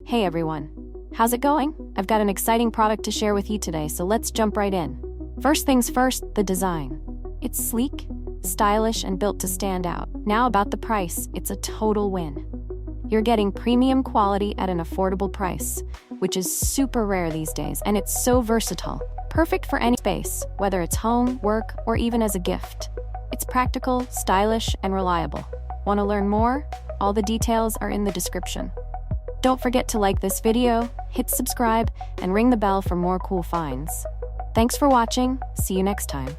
Hey everyone, how's it going? I've got an exciting product to share with you today, so let's jump right in. First things first, the design. It's sleek, stylish, and built to stand out. Now about the price, it's a total win. You're getting premium quality at an affordable price, which is super rare these days, and it's so versatile. Perfect for any space, whether it's home, work, or even as a gift. It's practical, stylish, and reliable. Want to learn more? All the details are in the description. Don't forget to like this video, hit subscribe, and ring the bell for more cool finds. Thanks for watching. See you next time.